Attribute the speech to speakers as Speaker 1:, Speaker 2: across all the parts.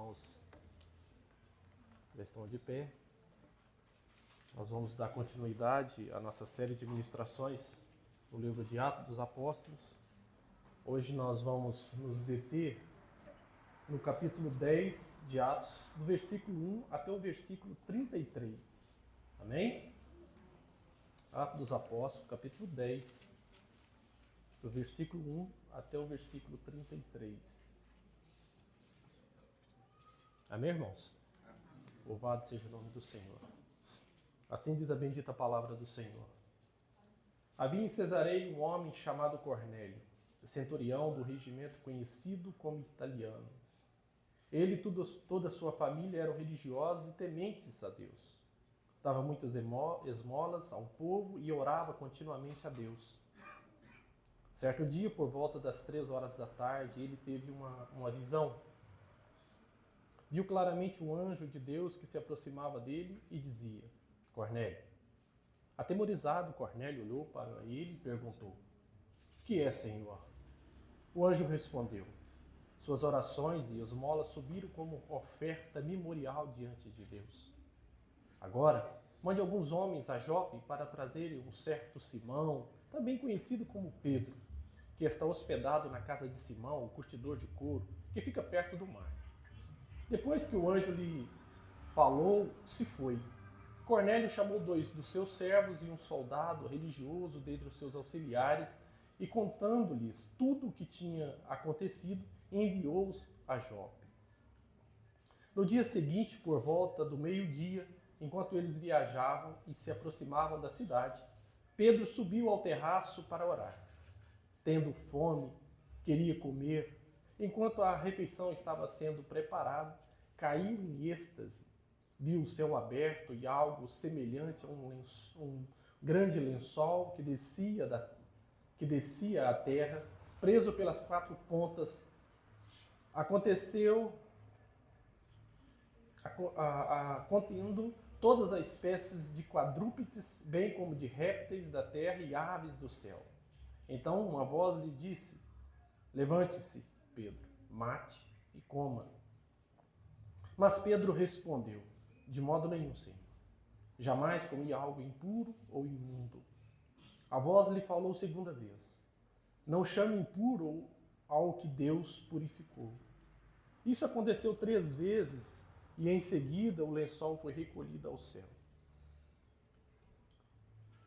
Speaker 1: irmãos já estão de pé. Nós vamos dar continuidade à nossa série de ministrações no livro de Atos dos Apóstolos. Hoje nós vamos nos deter no capítulo 10 de Atos, do versículo 1 até o versículo 33. Amém? Atos dos Apóstolos, capítulo 10, do versículo 1 até o versículo 33. Amém, irmãos? Louvado seja o nome do Senhor. Assim diz a bendita palavra do Senhor. Havia em Cesareia um homem chamado Cornélio, centurião do regimento conhecido como italiano. Ele e toda a sua família eram religiosos e tementes a Deus. Dava muitas esmolas ao povo e orava continuamente a Deus. Certo dia, por volta das 3 horas da tarde, ele teve uma visão. Viu claramente um anjo de Deus que se aproximava dele e dizia: Cornélio. Atemorizado, Cornélio olhou para ele e perguntou: Que é, Senhor? O anjo respondeu: Suas orações e esmolas subiram como oferta memorial diante de Deus. Agora, mande alguns homens a Jope para trazerem um certo Simão, também conhecido como Pedro, que está hospedado na casa de Simão, o curtidor de couro, que fica perto do mar. Depois que o anjo lhe falou, se foi. Cornélio chamou 2 dos seus servos e um soldado religioso dentre os seus auxiliares e, contando-lhes tudo o que tinha acontecido, enviou-os a Jope. No dia seguinte, por volta do meio-dia, enquanto eles viajavam e se aproximavam da cidade, Pedro subiu ao terraço para orar. Tendo fome, queria comer. Enquanto a refeição estava sendo preparada, caiu em êxtase. Viu o céu aberto e algo semelhante a um grande lençol que descia à terra, preso pelas 4 pontas. Contendo todas as espécies de quadrúpedes, bem como de répteis da terra e aves do céu. Então uma voz lhe disse: Levante-se, Pedro, mate e coma. Mas Pedro respondeu: De modo nenhum, Senhor. Jamais comi algo impuro ou imundo. A voz lhe falou segunda vez: Não chame impuro ao que Deus purificou. Isso aconteceu 3 vezes e em seguida o lençol foi recolhido ao céu.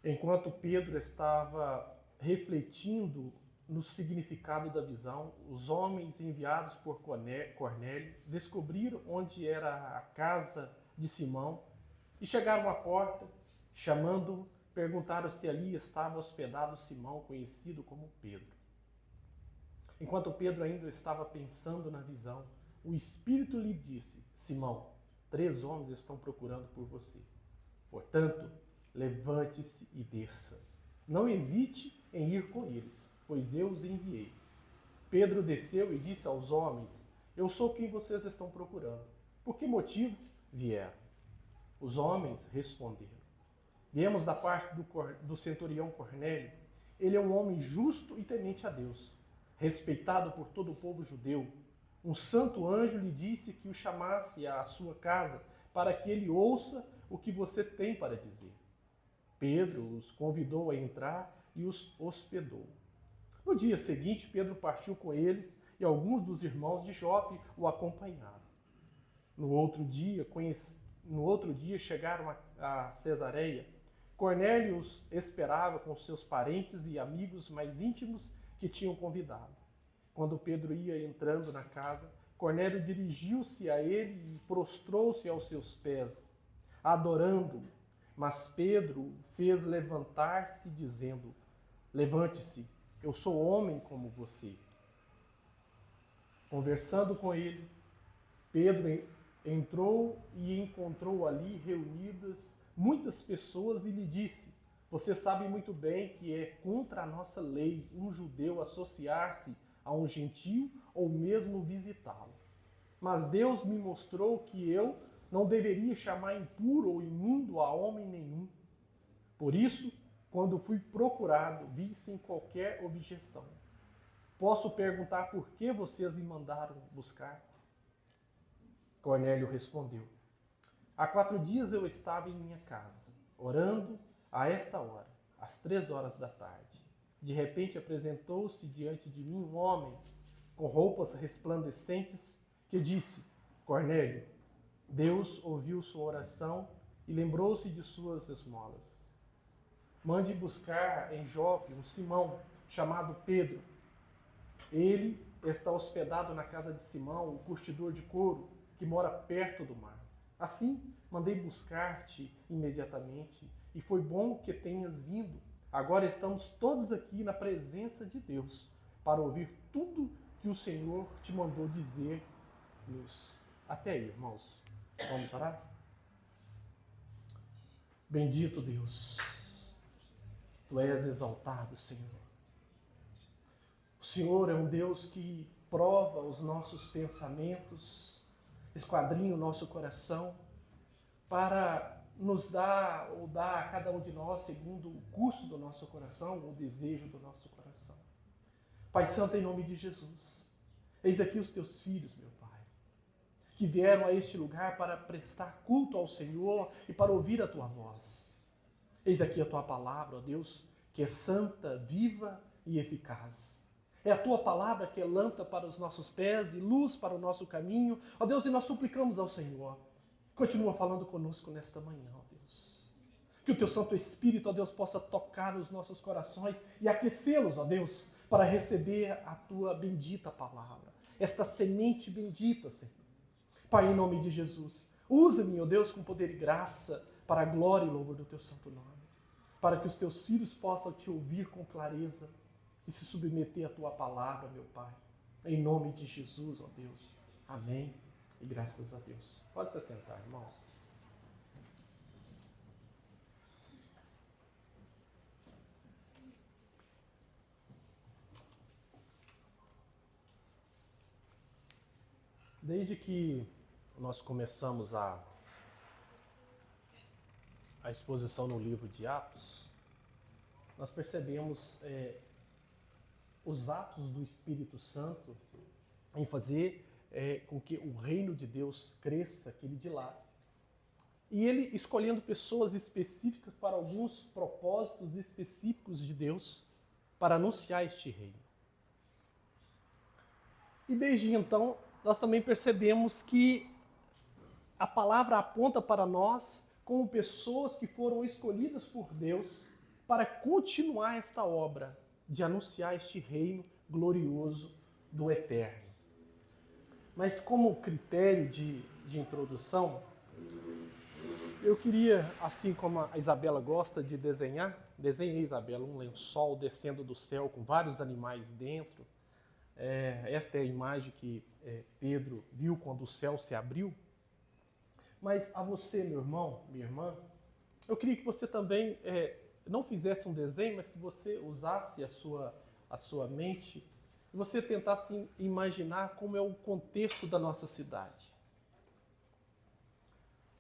Speaker 1: Enquanto Pedro estava refletindo no significado da visão, os homens enviados por Cornélio descobriram onde era a casa de Simão e chegaram à porta, chamando-o, perguntaram se ali estava hospedado Simão, conhecido como Pedro. Enquanto Pedro ainda estava pensando na visão, o Espírito lhe disse: Simão, 3 homens estão procurando por você. Portanto, levante-se e desça. Não hesite em ir com eles, pois eu os enviei. Pedro desceu e disse aos homens: Eu sou quem vocês estão procurando. Por que motivo vieram? Os homens responderam: Viemos da parte do centurião Cornélio. Ele é um homem justo e temente a Deus, respeitado por todo o povo judeu. Um santo anjo lhe disse que o chamasse à sua casa para que ele ouça o que você tem para dizer. Pedro os convidou a entrar e os hospedou. No dia seguinte, Pedro partiu com eles e alguns dos irmãos de Jope o acompanharam. No outro dia chegaram a Cesareia. Cornélio os esperava com seus parentes e amigos mais íntimos que tinham convidado. Quando Pedro ia entrando na casa, Cornélio dirigiu-se a ele e prostrou-se aos seus pés, adorando-o. Mas Pedro o fez levantar-se, dizendo: Levante-se, eu sou homem como você. Conversando com ele, Pedro entrou e encontrou ali reunidas muitas pessoas e lhe disse: Você sabe muito bem que é contra a nossa lei um judeu associar-se a um gentio ou mesmo visitá-lo. Mas Deus me mostrou que eu não deveria chamar impuro ou imundo a homem nenhum. Por isso, quando fui procurado, vi sem qualquer objeção. Posso perguntar por que vocês me mandaram buscar? Cornélio respondeu: há 4 dias eu estava em minha casa, orando a esta hora, às 3 horas da tarde. De repente apresentou-se diante de mim um homem com roupas resplandecentes que disse: Cornélio, Deus ouviu sua oração e lembrou-se de suas esmolas. Mande buscar em Jope um Simão chamado Pedro. Ele está hospedado na casa de Simão, o curtidor de couro, que mora perto do mar. Assim, mandei buscar-te imediatamente, e foi bom que tenhas vindo. Agora estamos todos aqui na presença de Deus, para ouvir tudo que o Senhor te mandou dizer-nos. Até aí, irmãos. Vamos orar? Bendito Deus, Tu és exaltado, Senhor. O Senhor é um Deus que prova os nossos pensamentos, esquadrinha o nosso coração, para nos dar ou dar a cada um de nós segundo o curso do nosso coração, o desejo do nosso coração. Pai Santo, em nome de Jesus, eis aqui os Teus filhos, meu Pai, que vieram a este lugar para prestar culto ao Senhor e para ouvir a Tua voz. Eis aqui a Tua palavra, ó Deus, que é santa, viva e eficaz. É a Tua palavra que é lâmpada para os nossos pés e luz para o nosso caminho. Ó Deus, e nós suplicamos ao Senhor, continua falando conosco nesta manhã, ó Deus. Que o Teu Santo Espírito, ó Deus, possa tocar os nossos corações e aquecê-los, ó Deus, para receber a Tua bendita palavra. Esta semente bendita, Senhor. Pai, em nome de Jesus, usa-me, ó Deus, com poder e graça para a glória e louvor do Teu santo nome. Para que os Teus filhos possam Te ouvir com clareza e se submeter à Tua palavra, meu Pai. Em nome de Jesus, ó Deus. Amém. E graças a Deus. Pode se sentar, irmãos. Desde que nós começamos a exposição no livro de Atos, nós percebemos os atos do Espírito Santo em fazer com que o reino de Deus cresça, que ele dilate. E ele escolhendo pessoas específicas para alguns propósitos específicos de Deus para anunciar este reino. E desde então, nós também percebemos que a palavra aponta para nós como pessoas que foram escolhidas por Deus para continuar esta obra de anunciar este reino glorioso do Eterno. Mas como critério de introdução, eu queria, assim como a Isabela gosta de desenhar, desenhei, Isabela, um lençol descendo do céu com vários animais dentro. Esta é a imagem que Pedro viu quando o céu se abriu. Mas a você, meu irmão, minha irmã, eu queria que você também não fizesse um desenho, mas que você usasse a sua mente e você tentasse imaginar como é o contexto da nossa cidade.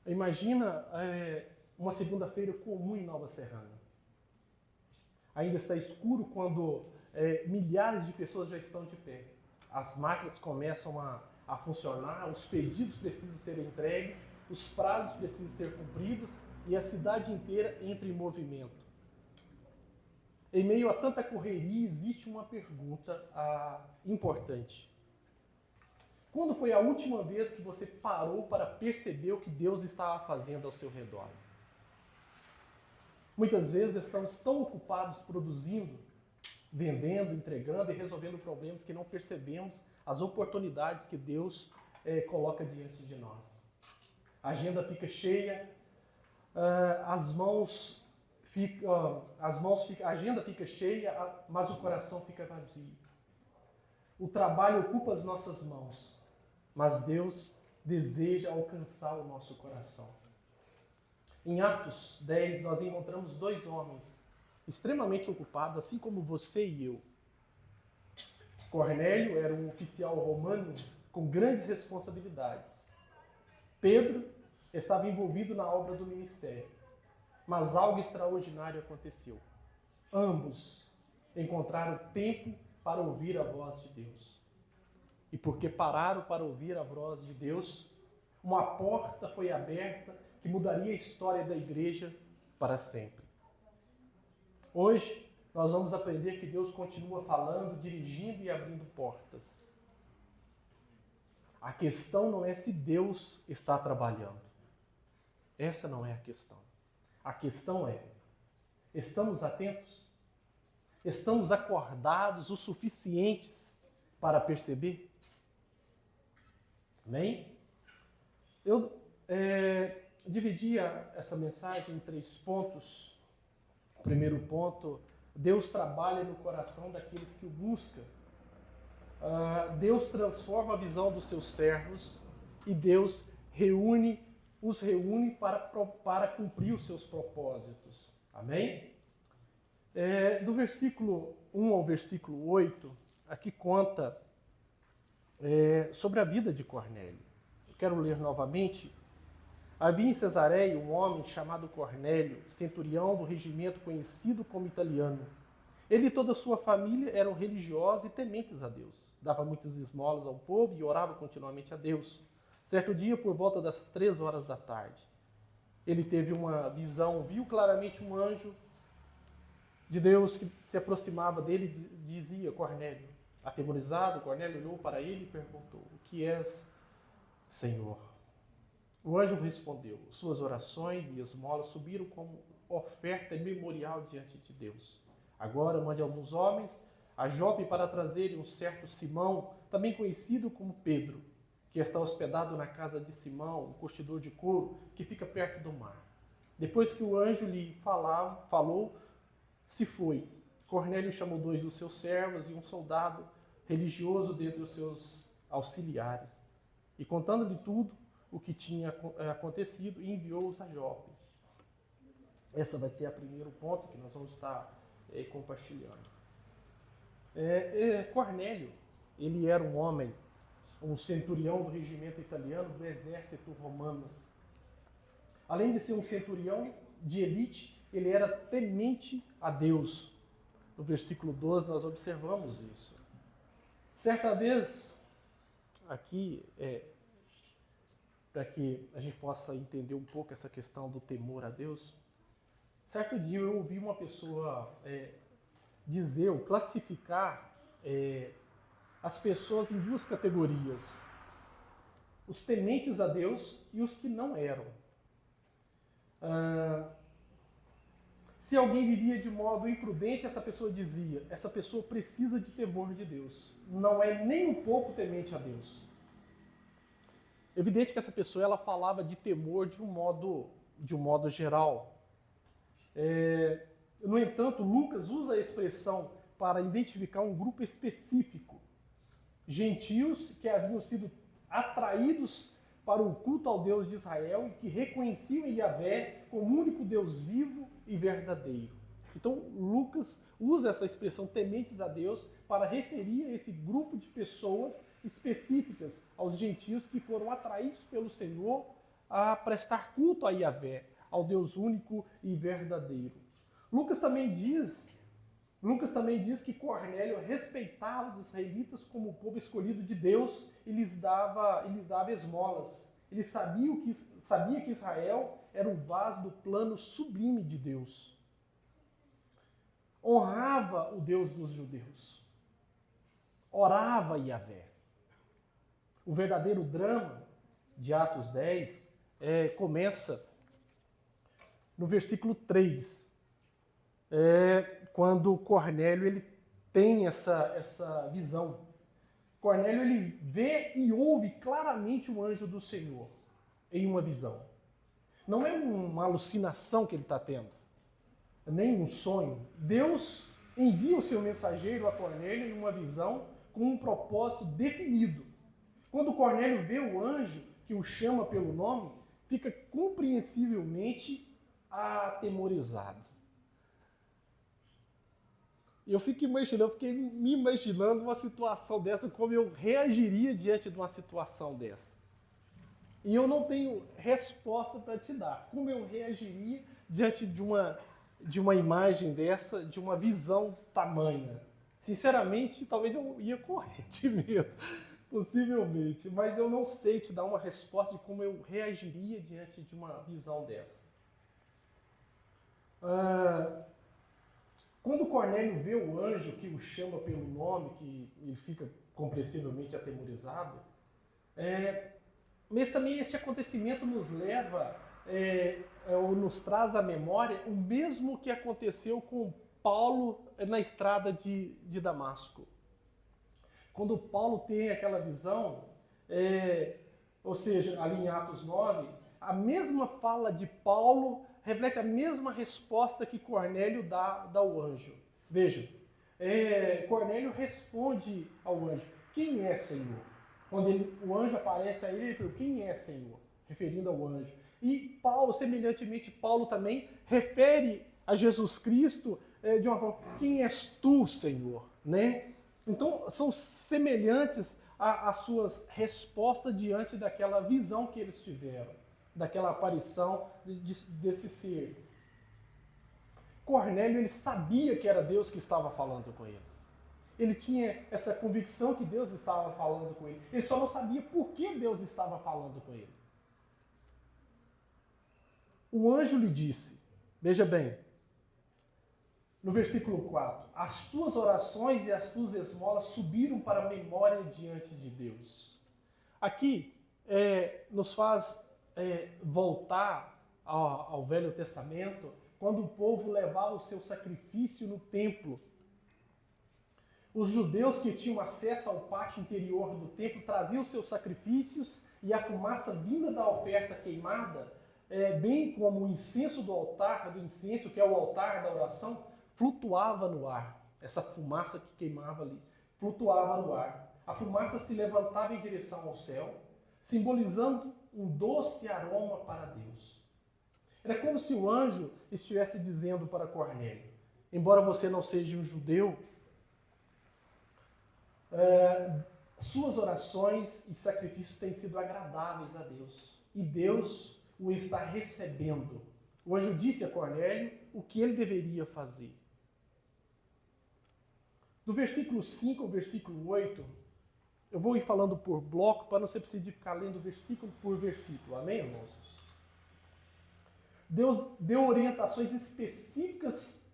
Speaker 1: Imagina uma segunda-feira comum em Nova Serrana. Ainda está escuro quando milhares de pessoas já estão de pé. As máquinas começam a funcionar, os pedidos precisam ser entregues, os prazos precisam ser cumpridos e a cidade inteira entra em movimento. Em meio a tanta correria, existe uma pergunta importante. Quando foi a última vez que você parou para perceber o que Deus estava fazendo ao seu redor? Muitas vezes estamos tão ocupados produzindo, vendendo, entregando e resolvendo problemas que não percebemos as oportunidades que Deus coloca diante de nós. A agenda fica cheia, a agenda fica cheia, mas o coração fica vazio. O trabalho ocupa as nossas mãos, mas Deus deseja alcançar o nosso coração. Em Atos 10, nós encontramos 2 homens extremamente ocupados, assim como você e eu. Cornélio era um oficial romano com grandes responsabilidades. Pedro estava envolvido na obra do ministério, mas algo extraordinário aconteceu. Ambos encontraram tempo para ouvir a voz de Deus. E porque pararam para ouvir a voz de Deus, Uma porta foi aberta que mudaria a história da igreja para sempre. Hoje, nós vamos aprender que Deus continua falando, dirigindo e abrindo portas. A questão não é se Deus está trabalhando. Essa não é a questão. A questão é, estamos atentos? Estamos acordados o suficientes para perceber? Amém? Eu dividia essa mensagem em 3 pontos. O primeiro ponto, Deus trabalha no coração daqueles que o buscam. Deus transforma a visão dos seus servos e Deus os reúne para cumprir os seus propósitos. Amém? Do versículo 1 ao versículo 8, aqui conta sobre a vida de Cornélio. Eu quero ler novamente. Havia em Cesareia um homem chamado Cornélio, centurião do regimento conhecido como italiano. Ele e toda a sua família eram religiosos e tementes a Deus. Dava muitas esmolas ao povo e orava continuamente a Deus. Certo dia, por volta das 3 horas da tarde, ele teve uma visão, viu claramente um anjo de Deus que se aproximava dele e dizia: Cornélio. Atemorizado, Cornélio olhou para ele e perguntou: o que és, Senhor? O anjo respondeu: suas orações e esmolas subiram como oferta memorial diante de Deus. Agora mande alguns homens a Jope para trazerem um certo Simão, também conhecido como Pedro, que está hospedado na casa de Simão, um curtidor de couro, que fica perto do mar. Depois que o anjo lhe falou, se foi. Cornélio chamou 2 dos seus servos e um soldado religioso dentre os seus auxiliares, e contando-lhe tudo o que tinha acontecido, enviou-os a Jope. Essa vai ser o primeiro ponto que nós vamos estar compartilhando. Cornélio, ele era um homem, um centurião do regimento italiano do exército romano. Além de ser um centurião de elite, ele era temente a Deus. No versículo 12 nós observamos isso. Certa vez, aqui, para que a gente possa entender um pouco essa questão do temor a Deus, certo dia eu ouvi uma pessoa dizer ou classificar as pessoas em 2 categorias: os tementes a Deus e os que não eram. Se alguém vivia de modo imprudente, essa pessoa dizia: essa pessoa precisa de temor de Deus, não é nem um pouco temente a Deus. Evidente que essa pessoa ela falava de temor de um modo geral. No entanto, Lucas usa a expressão para identificar um grupo específico, gentios que haviam sido atraídos para o culto ao Deus de Israel e que reconheciam Yahvé como o único Deus vivo e verdadeiro. Então, Lucas usa essa expressão tementes a Deus para referir a esse grupo de pessoas específicas, aos gentios que foram atraídos pelo Senhor a prestar culto a Yahvé, ao Deus único e verdadeiro. Lucas também diz que Cornélio respeitava os israelitas como o povo escolhido de Deus e lhes dava esmolas. Ele sabia que Israel era o vaso do plano sublime de Deus. Honrava o Deus dos judeus. Orava a Yahvé. O verdadeiro drama de Atos 10 começa no versículo 3. Quando Cornélio ele tem essa visão. Cornélio ele vê e ouve claramente o anjo do Senhor em uma visão. Não é uma alucinação que ele está tendo, nem um sonho. Deus envia o seu mensageiro a Cornélio em uma visão com um propósito definido. Quando Cornélio vê o anjo que o chama pelo nome, fica compreensivelmente atemorizado. Eu fiquei me imaginando uma situação dessa, como eu reagiria diante de uma situação dessa. E eu não tenho resposta para te dar. Como eu reagiria diante de uma imagem dessa, de uma visão tamanha? Sinceramente, talvez eu ia correr de medo. Possivelmente, mas eu não sei te dar uma resposta de como eu reagiria diante de uma visão dessa. Quando Cornélio vê o anjo que o chama pelo nome, que ele fica compreensivelmente atemorizado, mas também esse acontecimento nos leva, ou nos traz à memória, o mesmo que aconteceu com Paulo na estrada de Damasco. Quando Paulo tem aquela visão, ou seja, ali em Atos 9, a mesma fala de Paulo reflete a mesma resposta que Cornélio dá ao anjo. Veja, Cornélio responde ao anjo, quem é, Senhor? Quando o anjo aparece a ele pergunta, quem é, Senhor? Referindo ao anjo. E Paulo, semelhantemente, Paulo também refere a Jesus Cristo de uma forma, quem és tu, Senhor? Né? Então, são semelhantes às suas respostas diante daquela visão que eles tiveram, daquela aparição desse ser. Cornélio, ele sabia que era Deus que estava falando com ele. Ele tinha essa convicção que Deus estava falando com ele. Ele só não sabia por que Deus estava falando com ele. O anjo lhe disse, veja bem, no versículo 4, as tuas orações e as tuas esmolas subiram para a memória diante de Deus. Aqui nos faz voltar ao Velho Testamento, quando o povo levava o seu sacrifício no templo. Os judeus que tinham acesso ao pátio interior do templo traziam seus sacrifícios e a fumaça vinda da oferta queimada, bem como o incenso do altar, do incenso, que é o altar da oração, flutuava no ar. Essa fumaça que queimava ali, flutuava no ar. A fumaça se levantava em direção ao céu, simbolizando um doce aroma para Deus. Era como se o anjo estivesse dizendo para Cornélio, embora você não seja um judeu, suas orações e sacrifícios têm sido agradáveis a Deus. E Deus o está recebendo. O anjo disse a Cornélio o que ele deveria fazer. Do versículo 5 ao versículo 8, eu vou ir falando por bloco para não ser preciso ficar lendo versículo por versículo. Amém, irmãos? Deus deu orientações específicas,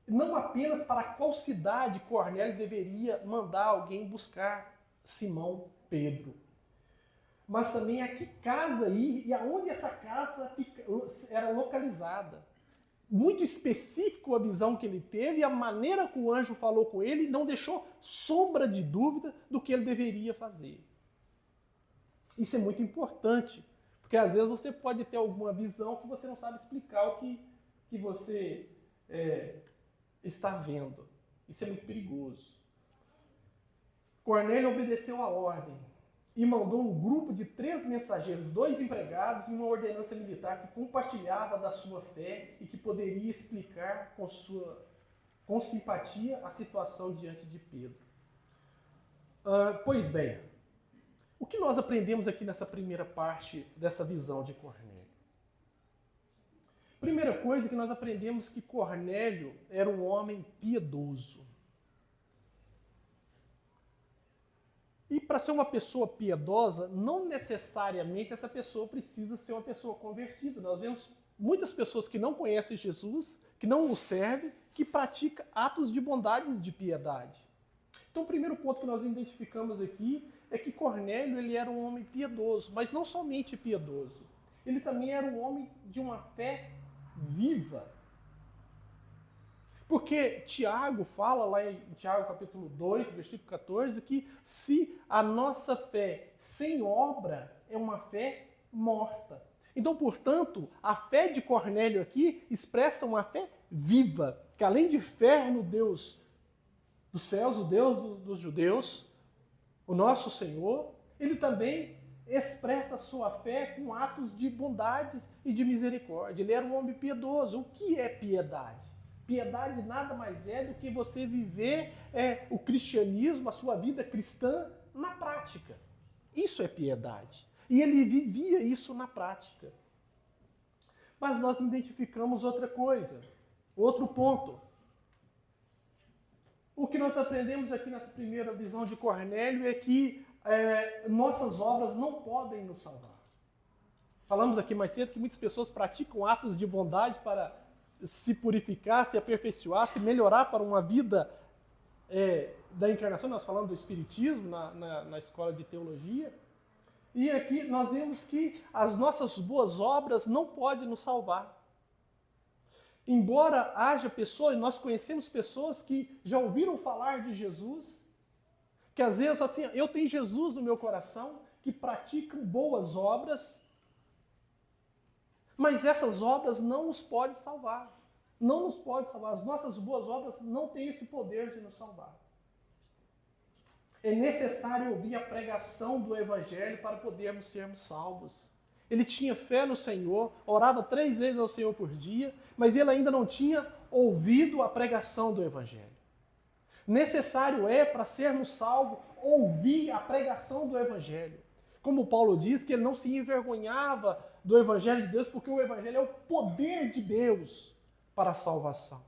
Speaker 1: não apenas para qual cidade Cornélio deveria mandar alguém buscar Simão Pedro, mas também a que casa ir e aonde essa casa era localizada. Muito específico a visão que ele teve e a maneira que o anjo falou com ele não deixou sombra de dúvida do que ele deveria fazer. Isso é muito importante, porque às vezes você pode ter alguma visão que você não sabe explicar o que você está vendo. Isso é muito perigoso. Cornélio obedeceu a ordem e mandou um grupo de 3 mensageiros, 2 empregados e uma ordenança militar que compartilhava da sua fé e que poderia explicar com simpatia a situação diante de Pedro. Pois bem, o que nós aprendemos aqui nessa primeira parte dessa visão de Cornélio? Primeira coisa que nós aprendemos que Cornélio era um homem piedoso. E para ser uma pessoa piedosa, não necessariamente essa pessoa precisa ser uma pessoa convertida. Nós vemos muitas pessoas que não conhecem Jesus, que não o servem, que praticam atos de bondades de piedade. Então o primeiro ponto que nós identificamos aqui é que Cornélio ele era um homem piedoso, mas não somente piedoso. Ele também era um homem de uma fé viva. Porque Tiago fala lá em Tiago capítulo 2, versículo 14, que se a nossa fé sem obra é uma fé morta. Então, portanto, a fé de Cornélio aqui expressa uma fé viva, que além de fé no Deus dos céus, o Deus dos judeus, o nosso Senhor, ele também expressa a sua fé com atos de bondades e de misericórdia. Ele era um homem piedoso. O que é piedade? Piedade nada mais é do que você viver o cristianismo, a sua vida cristã, na prática. Isso é piedade. E ele vivia isso na prática. Mas nós identificamos outra coisa, outro ponto. o que nós aprendemos aqui nessa primeira visão de Cornélio é que nossas obras não podem nos salvar. Falamos aqui mais cedo que muitas pessoas praticam atos de bondade para se purificar, se aperfeiçoar, se melhorar para uma vida da encarnação. Nós falamos do Espiritismo na escola de teologia. E aqui nós vemos que as nossas boas obras não podem nos salvar. Embora haja pessoas, nós conhecemos pessoas que já ouviram falar de Jesus, que às vezes falam assim, eu tenho Jesus no meu coração, que praticam boas obras, mas essas obras não nos podem salvar. Não nos podem salvar. As nossas boas obras não têm esse poder de nos salvar. É necessário ouvir a pregação do Evangelho para podermos sermos salvos. Ele tinha fé no Senhor, orava 3 vezes ao Senhor por dia, mas ele ainda não tinha ouvido a pregação do Evangelho. Necessário é, para sermos salvos, ouvir a pregação do Evangelho. Como Paulo diz, que ele não se envergonhava do Evangelho de Deus, porque o Evangelho é o poder de Deus para a salvação.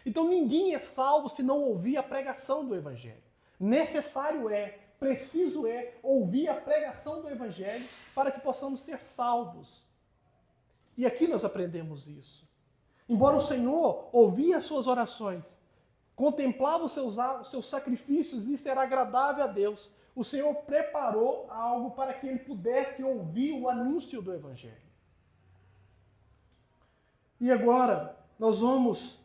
Speaker 1: Então ninguém é salvo se não ouvir a pregação do Evangelho. Necessário é, preciso é, ouvir a pregação do Evangelho para que possamos ser salvos. E aqui nós aprendemos isso. Embora o Senhor ouvia as suas orações, contemplava os seus sacrifícios e isso era agradável a Deus, o Senhor preparou algo para que ele pudesse ouvir o anúncio do Evangelho. E agora, nós vamos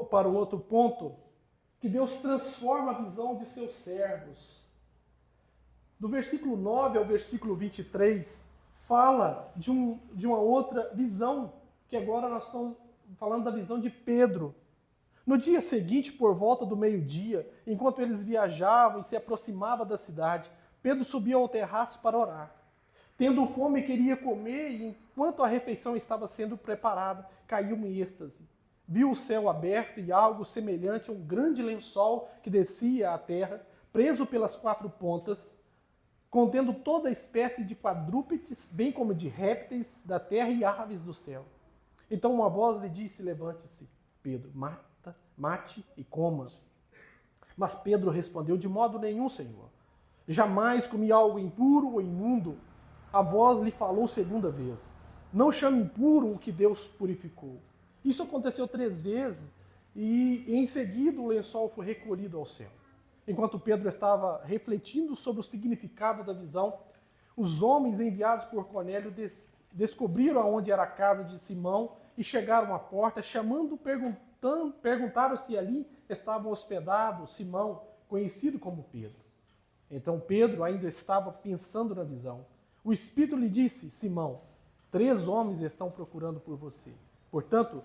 Speaker 1: para o outro ponto, que Deus transforma a visão de seus servos. Do versículo 9 ao versículo 23, fala de uma outra visão, que agora nós estamos falando da visão de Pedro. No dia seguinte, por volta do meio-dia, enquanto eles viajavam e se aproximavam da cidade, Pedro subiu ao terraço para orar. Tendo fome, queria comer, e enquanto a refeição estava sendo preparada, caiu em êxtase. Viu o céu aberto e algo semelhante a um grande lençol que descia à terra, preso pelas 4 pontas, contendo toda espécie de quadrúpedes, bem como de répteis da terra e aves do céu. Então uma voz lhe disse, levante-se, Pedro, mate e coma. Mas Pedro respondeu, de modo nenhum, Senhor. Jamais comi algo impuro ou imundo. A voz lhe falou 2ª vez. Não chame impuro o que Deus purificou. Isso aconteceu 3 vezes e em seguida o lençol foi recolhido ao céu. Enquanto Pedro estava refletindo sobre o significado da visão, os homens enviados por Cornélio descobriram aonde era a casa de Simão e chegaram à porta, perguntaram se ali estava hospedado Simão, conhecido como Pedro. Então Pedro ainda estava pensando na visão. O Espírito lhe disse, Simão, 3 homens estão procurando por você. Portanto,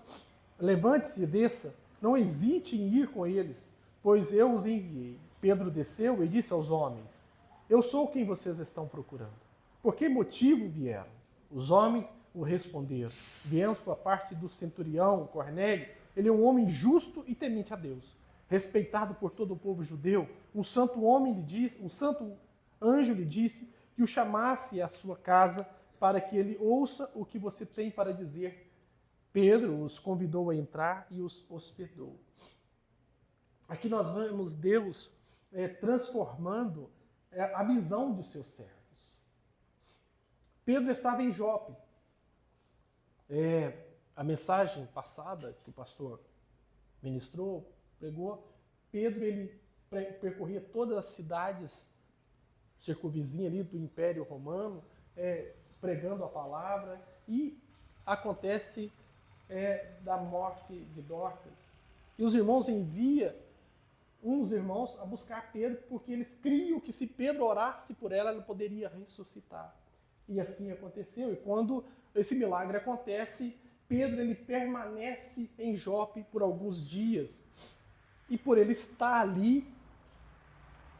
Speaker 1: levante-se e desça, não hesite em ir com eles, pois eu os enviei. Pedro desceu e disse aos homens, eu sou quem vocês estão procurando. Por que motivo vieram? Os homens o responderam, viemos por parte do centurião Cornélio, ele é um homem justo e temente a Deus, respeitado por todo o povo judeu. Um santo anjo lhe disse que o chamasse à sua casa para que ele ouça o que você tem para dizer. Pedro os convidou a entrar e os hospedou. Aqui nós vemos Deus transformando a visão dos seus servos. Pedro estava em Jope. A mensagem passada que o pastor ministrou, pregou, Pedro ele percorria todas as cidades circunvizinhas ali do Império Romano, pregando a palavra, e acontece da morte de Dorcas. E os irmãos enviam uns irmãos a buscar Pedro, porque eles criam que se Pedro orasse por ela, ela poderia ressuscitar. E assim aconteceu. E quando esse milagre acontece, Pedro ele permanece em Jope por alguns dias. E por ele estar ali,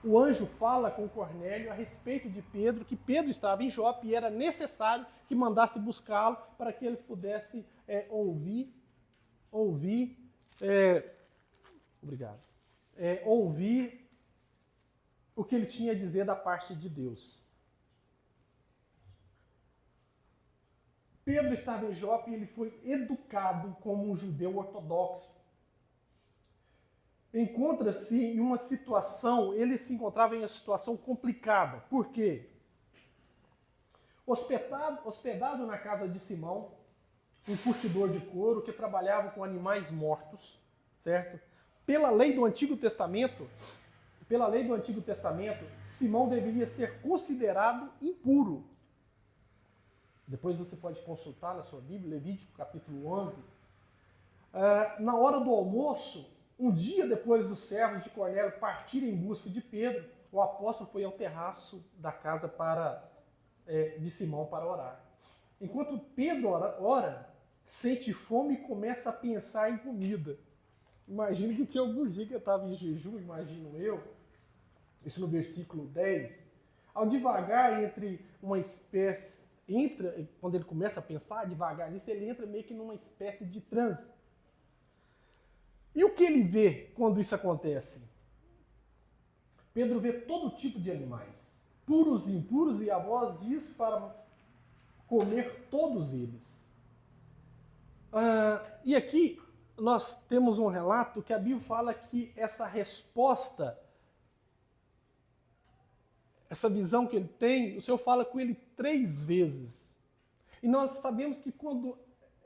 Speaker 1: o anjo fala com Cornélio a respeito de Pedro, que Pedro estava em Jope e era necessário que mandasse buscá-lo para que eles pudessem ouvir o que ele tinha a dizer da parte de Deus. Pedro estava em Jope e ele foi educado como um judeu ortodoxo. encontra-se em uma situação, ele se encontrava em uma situação complicada. Por quê? Hospedado na casa de Simão, um curtidor de couro que trabalhava com animais mortos, certo? Pela lei do Antigo Testamento, Simão deveria ser considerado impuro. Depois você pode consultar na sua Bíblia, Levítico capítulo 11. Na hora do almoço, um dia depois dos servos de Cornélio partirem em busca de Pedro, o apóstolo foi ao terraço da casa de Simão para orar. Enquanto Pedro ora, sente fome e começa a pensar em comida. Imagino que tinha alguns dias que eu estava em jejum, imagino eu. Isso no versículo 10. Ao divagar quando ele começa a pensar devagar nisso, ele entra meio que numa espécie de transe. E o que ele vê quando isso acontece? Pedro vê todo tipo de animais, puros e impuros, e a voz diz para comer todos eles. E aqui nós temos um relato que a Bíblia fala que essa resposta, essa visão que ele tem, o Senhor fala com ele 3 vezes. E nós sabemos que quando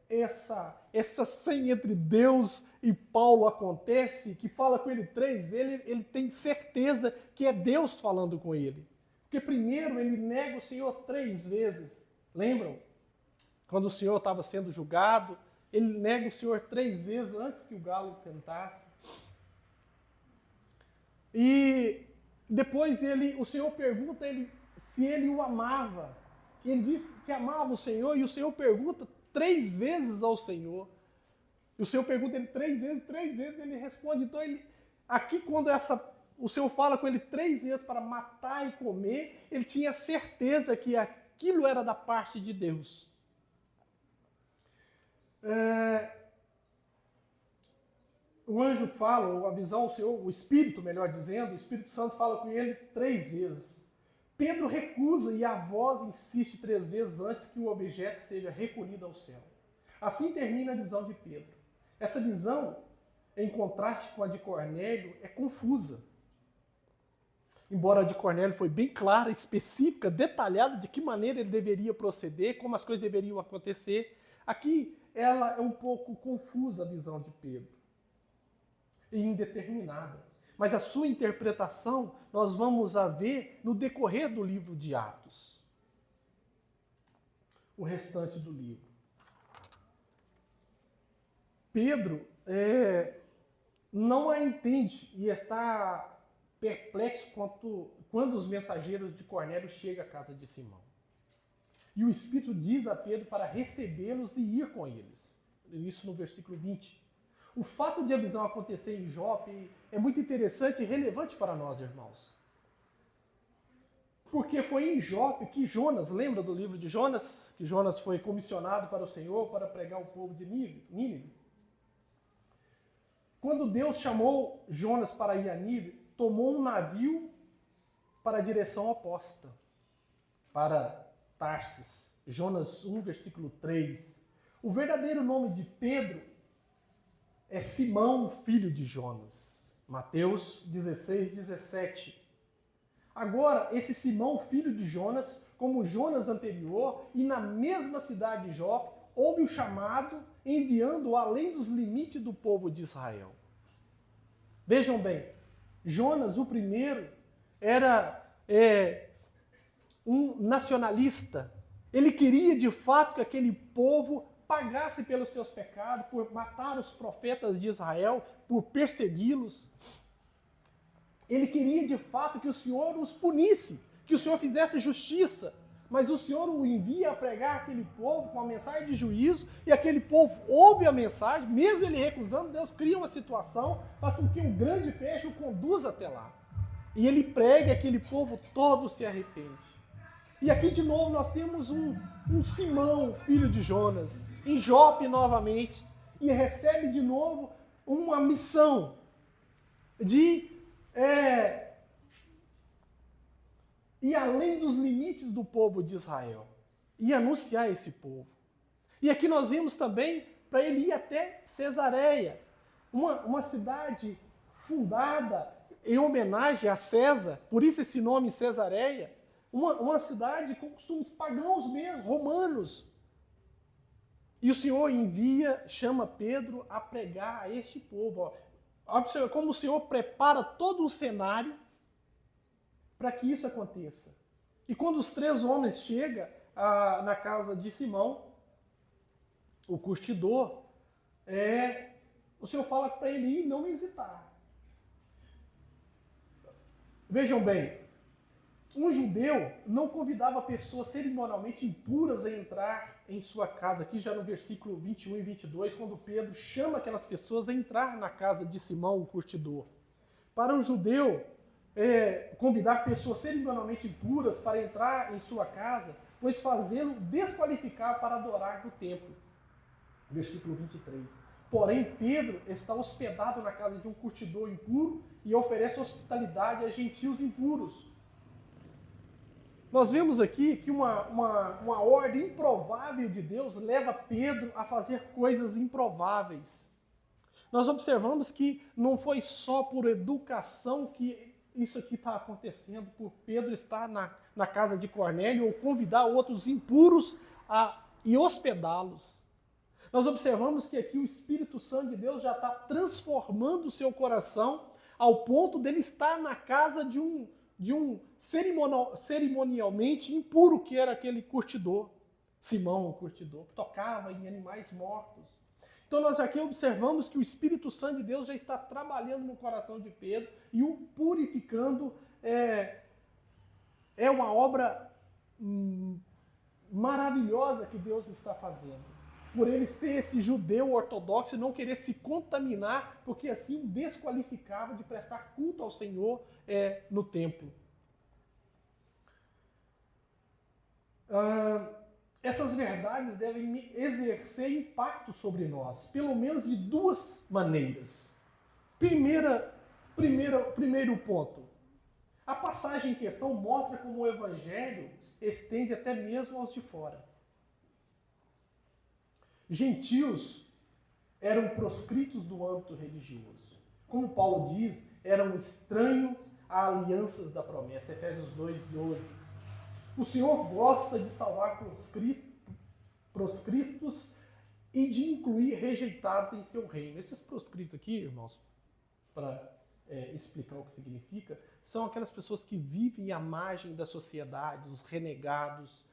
Speaker 1: essa senha entre Deus e Paulo acontece, que fala com ele 3 vezes, ele tem certeza que é Deus falando com ele. Porque primeiro ele nega o Senhor 3 vezes. Lembram? Quando o Senhor estava sendo julgado, ele nega o Senhor 3 vezes antes que o galo cantasse. E depois o Senhor pergunta se ele o amava. Ele diz que amava o Senhor e o Senhor pergunta 3 vezes ao Senhor. E o Senhor pergunta ele 3 vezes ele responde. Então aqui quando o Senhor fala com ele 3 vezes para matar e comer, ele tinha certeza que aquilo era da parte de Deus. O anjo fala, ou a visão, o Espírito, melhor dizendo, o Espírito Santo fala com ele 3 vezes. Pedro recusa e a voz insiste 3 vezes antes que o objeto seja recolhido ao céu. Assim termina a visão de Pedro. Essa visão, em contraste com a de Cornélio, é confusa. Embora a de Cornélio foi bem clara, específica, detalhada de que maneira ele deveria proceder, como as coisas deveriam acontecer, aqui ela é um pouco confusa, a visão de Pedro, e indeterminada. Mas a sua interpretação nós vamos a ver no decorrer do livro de Atos. O restante do livro. Pedro não a entende e está perplexo quando os mensageiros de Cornélio chegam à casa de Simão. E o Espírito diz a Pedro para recebê-los e ir com eles. Isso no versículo 20. O fato de a visão acontecer em Jope é muito interessante e relevante para nós, irmãos. Porque foi em Jope que Jonas, lembra do livro de Jonas? Que Jonas foi comissionado para o Senhor para pregar o povo de Nínive. Quando Deus chamou Jonas para ir a Nínive, tomou um navio para a direção oposta, para Tarsis. Jonas 1, versículo 3. O verdadeiro nome de Pedro é Simão, filho de Jonas. Mateus 16, 17. Agora, esse Simão, filho de Jonas, como Jonas anterior, e na mesma cidade de Jope, houve o chamado, enviando-o além dos limites do povo de Israel. Vejam bem, Jonas, o primeiro, era um nacionalista. Ele queria, de fato, que aquele povo pagasse pelos seus pecados, por matar os profetas de Israel, por persegui-los. Ele queria, de fato, que o Senhor os punisse, que o Senhor fizesse justiça. Mas o Senhor o envia a pregar aquele povo com a mensagem de juízo, e aquele povo ouve a mensagem, mesmo ele recusando, Deus cria uma situação, faz com que um grande peixe o conduza até lá. E ele prega e aquele povo todo se arrepende. E aqui de novo nós temos um Simão, filho de Jonas, em Jope novamente, e recebe de novo uma missão de ir além dos limites do povo de Israel e anunciar esse povo. E aqui nós vimos também para ele ir até Cesareia, uma cidade fundada em homenagem a César, por isso esse nome Cesareia, uma cidade com costumes pagãos mesmo, romanos. E o Senhor chama Pedro a pregar a este povo. Observe como o Senhor prepara todo um cenário para que isso aconteça. E quando os 3 homens chegam na casa de Simão, o curtidor, o Senhor fala para ele ir e não hesitar. Vejam bem, um judeu não convidava pessoas cerimonialmente impuras a entrar em sua casa. Aqui já no versículo 21 e 22, quando Pedro chama aquelas pessoas a entrar na casa de Simão, o curtidor. Para um judeu, convidar pessoas cerimonialmente impuras para entrar em sua casa, pois fazê-lo desqualificar para adorar no templo. Versículo 23. Porém, Pedro está hospedado na casa de um curtidor impuro e oferece hospitalidade a gentios impuros. Nós vemos aqui que uma ordem improvável de Deus leva Pedro a fazer coisas improváveis. Nós observamos que não foi só por educação que isso aqui está acontecendo, por Pedro estar na casa de Cornélio ou convidar outros impuros e hospedá-los. Nós observamos que aqui o Espírito Santo de Deus já está transformando o seu coração ao ponto dele estar na casa de um cerimonialmente impuro, que era aquele curtidor, Simão, o curtidor, que tocava em animais mortos. Então nós aqui observamos que o Espírito Santo de Deus já está trabalhando no coração de Pedro e o purificando. É uma obra maravilhosa que Deus está fazendo. Por ele ser esse judeu ortodoxo e não querer se contaminar, porque assim o desqualificava de prestar culto ao Senhor no templo. Essas verdades devem exercer impacto sobre nós, pelo menos de 2 maneiras. Primeiro ponto. A passagem em questão mostra como o Evangelho estende até mesmo aos de fora. Gentios eram proscritos do âmbito religioso. Como Paulo diz, eram estranhos a alianças da promessa. Efésios 2:12. O Senhor gosta de salvar proscritos e de incluir rejeitados em seu reino. Esses proscritos aqui, irmãos, para explicar o que significa, são aquelas pessoas que vivem à margem da sociedade, os renegados,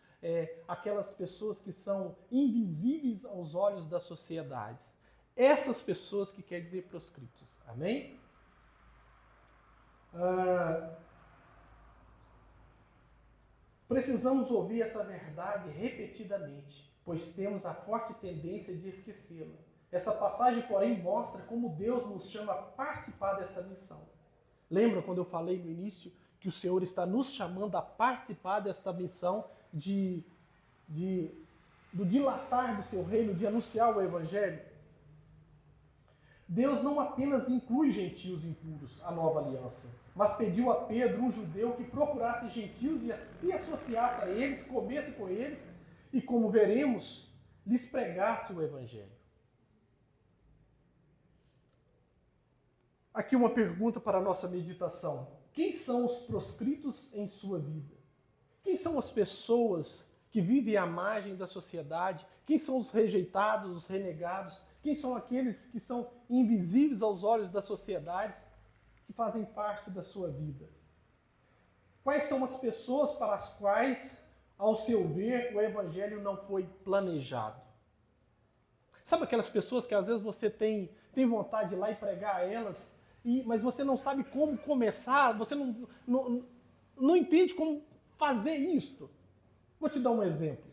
Speaker 1: aquelas pessoas que são invisíveis aos olhos das sociedades. Essas pessoas que quer dizer proscritos. Amém? Precisamos ouvir essa verdade repetidamente, pois temos a forte tendência de esquecê-la. Essa passagem, porém, mostra como Deus nos chama a participar dessa missão. Lembra quando eu falei no início que o Senhor está nos chamando a participar dessa missão do dilatar do seu reino, de anunciar o Evangelho? Deus não apenas inclui gentios impuros, a nova aliança, mas pediu a Pedro, um judeu, que procurasse gentios e se associasse a eles, comesse com eles e, como veremos, lhes pregasse o Evangelho. Aqui uma pergunta para a nossa meditação. Quem são os proscritos em sua vida? Quem são as pessoas que vivem à margem da sociedade? Quem são os rejeitados, os renegados? Quem são aqueles que são invisíveis aos olhos da sociedade, que fazem parte da sua vida? Quais são as pessoas para as quais, ao seu ver, o Evangelho não foi planejado? Sabe aquelas pessoas que às vezes você tem vontade de ir lá e pregar a elas, mas você não sabe como começar, você não entende como fazer isto? Vou te dar um exemplo.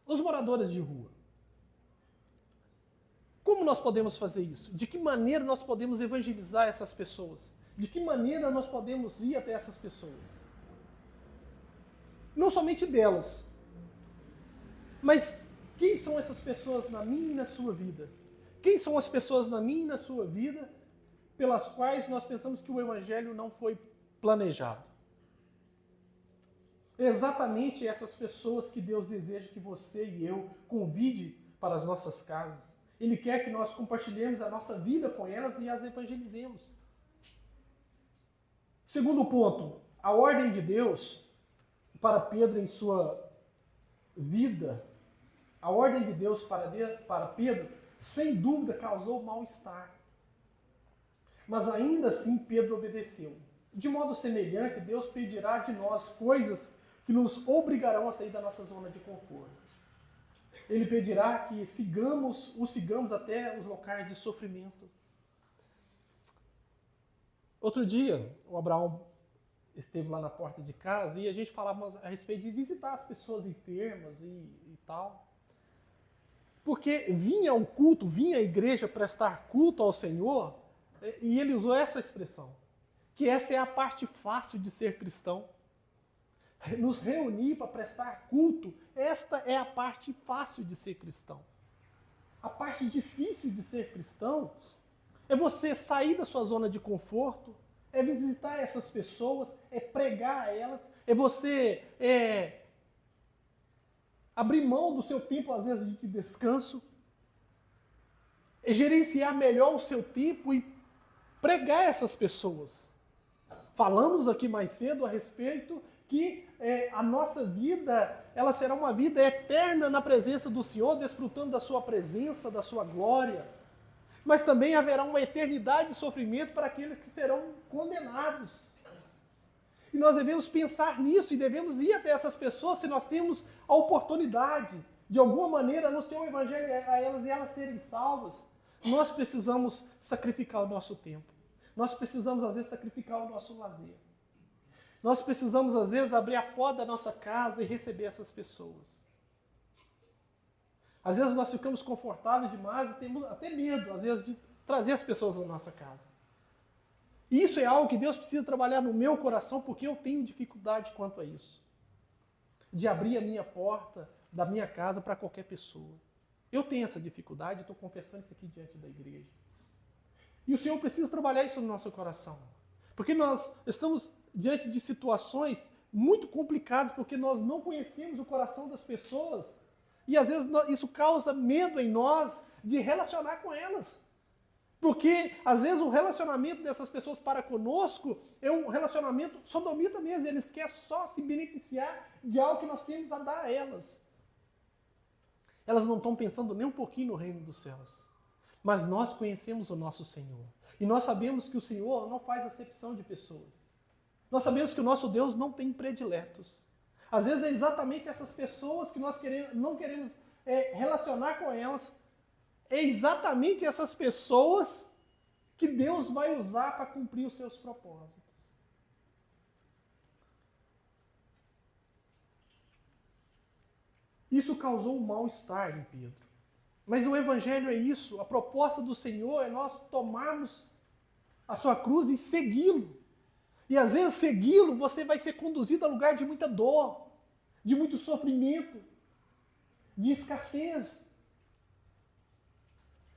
Speaker 1: Os moradores de rua. Como nós podemos fazer isso? De que maneira nós podemos evangelizar essas pessoas? De que maneira nós podemos ir até essas pessoas? Não somente delas, mas quem são essas pessoas na minha e na sua vida? Quem são as pessoas na minha e na sua vida pelas quais nós pensamos que o Evangelho não foi planejado? Exatamente essas pessoas que Deus deseja que você e eu convide para as nossas casas. Ele quer que nós compartilhemos a nossa vida com elas e as evangelizemos. Segundo ponto, a ordem de Deus para Pedro em sua vida, a ordem de Deus para Pedro, sem dúvida, causou mal-estar. Mas ainda assim Pedro obedeceu. De modo semelhante, Deus pedirá de nós coisas que nos obrigarão a sair da nossa zona de conforto. Ele pedirá que o sigamos até os locais de sofrimento. Outro dia, o Abraão esteve lá na porta de casa e a gente falava a respeito de visitar as pessoas enfermas e tal. Porque vinha ao culto, vinha à igreja prestar culto ao Senhor, e ele usou essa expressão, que essa é a parte fácil de ser cristão. Nos reunir para prestar culto, esta é a parte fácil de ser cristão. A parte difícil de ser cristão é você sair da sua zona de conforto, é visitar essas pessoas, é pregar a elas, é você abrir mão do seu tempo, às vezes, de descanso, é gerenciar melhor o seu tempo e pregar essas pessoas. Falamos aqui mais cedo a respeito que a nossa vida, ela será uma vida eterna na presença do Senhor, desfrutando da sua presença, da sua glória. Mas também haverá uma eternidade de sofrimento para aqueles que serão condenados. E nós devemos pensar nisso e devemos ir até essas pessoas se nós temos a oportunidade, de alguma maneira, anunciar o Evangelho a elas e elas serem salvas. Nós precisamos sacrificar o nosso tempo. Nós precisamos, às vezes, sacrificar o nosso lazer. Nós precisamos, às vezes, abrir a porta da nossa casa e receber essas pessoas. Às vezes nós ficamos confortáveis demais e temos até medo, às vezes, de trazer as pessoas à nossa casa. E isso é algo que Deus precisa trabalhar no meu coração, porque eu tenho dificuldade quanto a isso. De abrir a minha porta da minha casa para qualquer pessoa. Eu tenho essa dificuldade, estou confessando isso aqui diante da igreja. E o Senhor precisa trabalhar isso no nosso coração. Porque nós estamos diante de situações muito complicadas, porque nós não conhecemos o coração das pessoas. E às vezes isso causa medo em nós de relacionar com elas. Porque às vezes o relacionamento dessas pessoas para conosco é um relacionamento sodomita mesmo. Eles querem só se beneficiar de algo que nós temos a dar a elas. Elas não estão pensando nem um pouquinho no reino dos céus. Mas nós conhecemos o nosso Senhor. E nós sabemos que o Senhor não faz acepção de pessoas. Nós sabemos que o nosso Deus não tem prediletos. Às vezes é exatamente essas pessoas que nós não queremos relacionar com elas. É exatamente essas pessoas que Deus vai usar para cumprir os seus propósitos. Isso causou um mal-estar em Pedro. Mas o Evangelho é isso. A proposta do Senhor é nós tomarmos a sua cruz e segui-lo. E às vezes segui-lo, você vai ser conduzido a lugar de muita dor, de muito sofrimento, de escassez.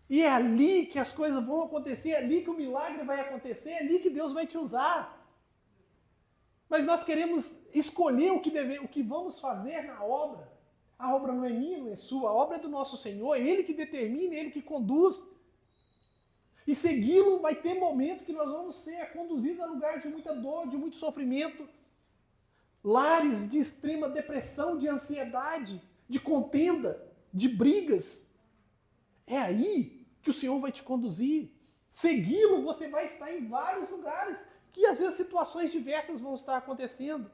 Speaker 1: E é ali que as coisas vão acontecer, é ali que o milagre vai acontecer, é ali que Deus vai te usar. Mas nós queremos escolher o que vamos fazer na obra. A obra não é minha, não é sua, a obra é do nosso Senhor, é Ele que determina, é Ele que conduz. E segui-lo vai ter momento que nós vamos ser conduzidos a lugar de muita dor, de muito sofrimento. Lares de extrema depressão, de ansiedade, de contenda, de brigas. É aí que o Senhor vai te conduzir. Segui-lo, você vai estar em vários lugares que às vezes situações diversas vão estar acontecendo.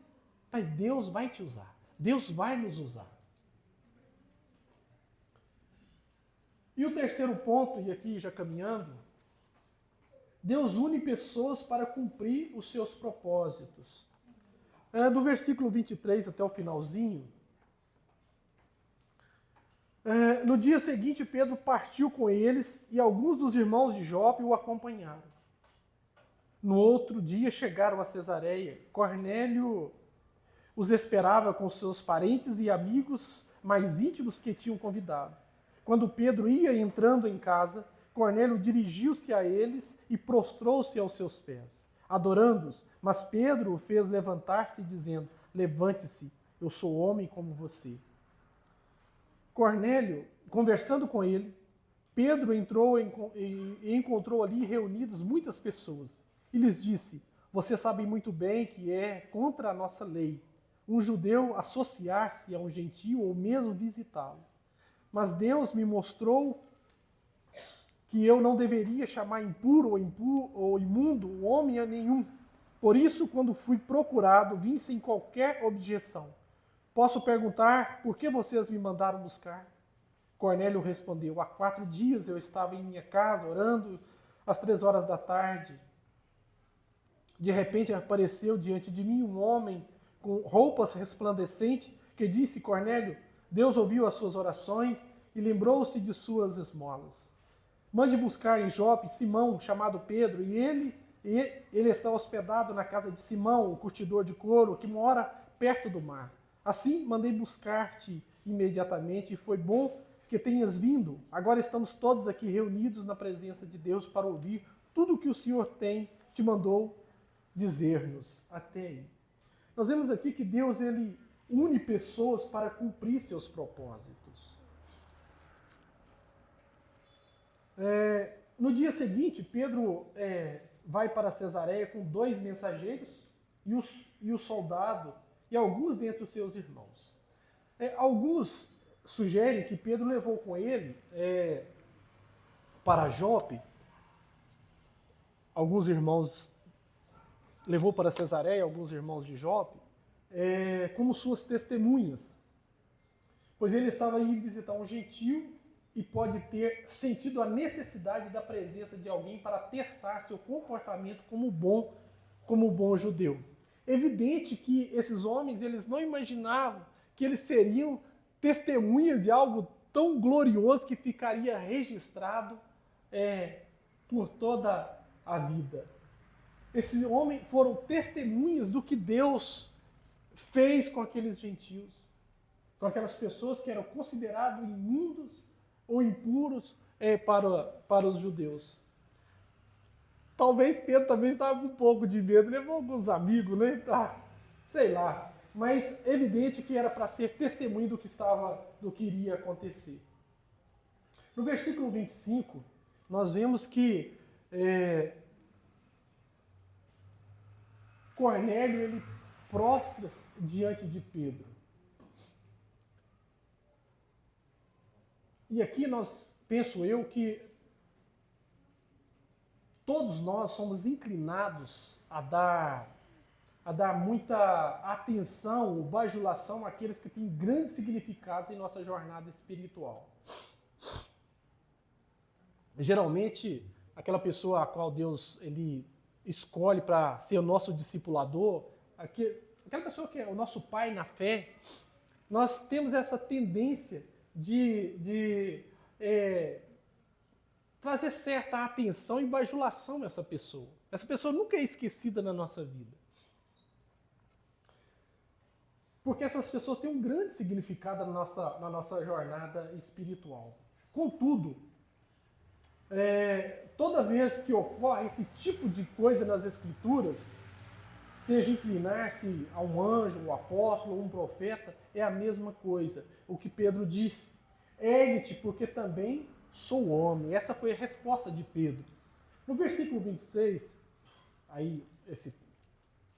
Speaker 1: Mas Deus vai te usar. Deus vai nos usar. E o terceiro ponto, e aqui já caminhando, Deus une pessoas para cumprir os seus propósitos. Do versículo 23 até o finalzinho, no dia seguinte Pedro partiu com eles e alguns dos irmãos de Jope o acompanharam. No outro dia chegaram a Cesareia. Cornélio os esperava com seus parentes e amigos mais íntimos que tinham convidado. Quando Pedro ia entrando em casa, Cornélio dirigiu-se a eles e prostrou-se aos seus pés, adorando-os. Mas Pedro o fez levantar-se, dizendo: levante-se, eu sou homem como você. Cornélio, conversando com ele, Pedro entrou e encontrou ali reunidas muitas pessoas e lhes disse: vocês sabem muito bem que é contra a nossa lei um judeu associar-se a um gentio ou mesmo visitá-lo. Mas Deus me mostrou que eu não deveria chamar impuro ou imundo o homem a nenhum. Por isso, quando fui procurado, vim sem qualquer objeção. Posso perguntar por que vocês me mandaram buscar? Cornélio respondeu: há 4 dias eu estava em minha casa orando às 3 horas da tarde. De repente apareceu diante de mim um homem com roupas resplandecentes que disse: Cornélio, Deus ouviu as suas orações e lembrou-se de suas esmolas. Mande buscar em Jope Simão, chamado Pedro, e ele está hospedado na casa de Simão, o curtidor de couro, que mora perto do mar. Assim mandei buscar-te imediatamente, e foi bom que tenhas vindo. Agora estamos todos aqui reunidos na presença de Deus para ouvir tudo o que o Senhor te mandou dizer-nos. Até aí. Nós vemos aqui que Deus ele une pessoas para cumprir seus propósitos. No dia seguinte, Pedro vai para Cesareia com 2 mensageiros e o soldado e alguns dentre os seus irmãos. Alguns sugerem que Pedro levou com ele para Jope, alguns irmãos levou para Cesareia, alguns irmãos de Jope, como suas testemunhas, pois ele estava indo visitar um gentio e pode ter sentido a necessidade da presença de alguém para testar seu comportamento como bom judeu. Evidente que esses homens eles não imaginavam que eles seriam testemunhas de algo tão glorioso que ficaria registrado por toda a vida. Esses homens foram testemunhas do que Deus fez com aqueles gentios, com aquelas pessoas que eram considerados imundos ou impuros para os judeus. Talvez Pedro também estava com um pouco de medo, levou alguns amigos, né? Sei lá. Mas evidente que era para ser testemunho do que iria acontecer. No versículo 25, nós vemos que Cornélio ele prostra diante de Pedro. E aqui penso eu que todos nós somos inclinados a dar muita atenção ou bajulação àqueles que têm grandes significados em nossa jornada espiritual. Geralmente, aquela pessoa a qual Deus ele escolhe para ser o nosso discipulador, aquela pessoa que é o nosso pai na fé, nós temos essa tendência de trazer certa atenção e bajulação nessa pessoa. Essa pessoa nunca é esquecida na nossa vida. Porque essas pessoas têm um grande significado na nossa jornada espiritual. Contudo, toda vez que ocorre esse tipo de coisa nas Escrituras, seja inclinar-se a um anjo, um apóstolo ou um profeta, é a mesma coisa. O que Pedro disse: ergue-te, porque também sou homem. Essa foi a resposta de Pedro. No versículo 26, aí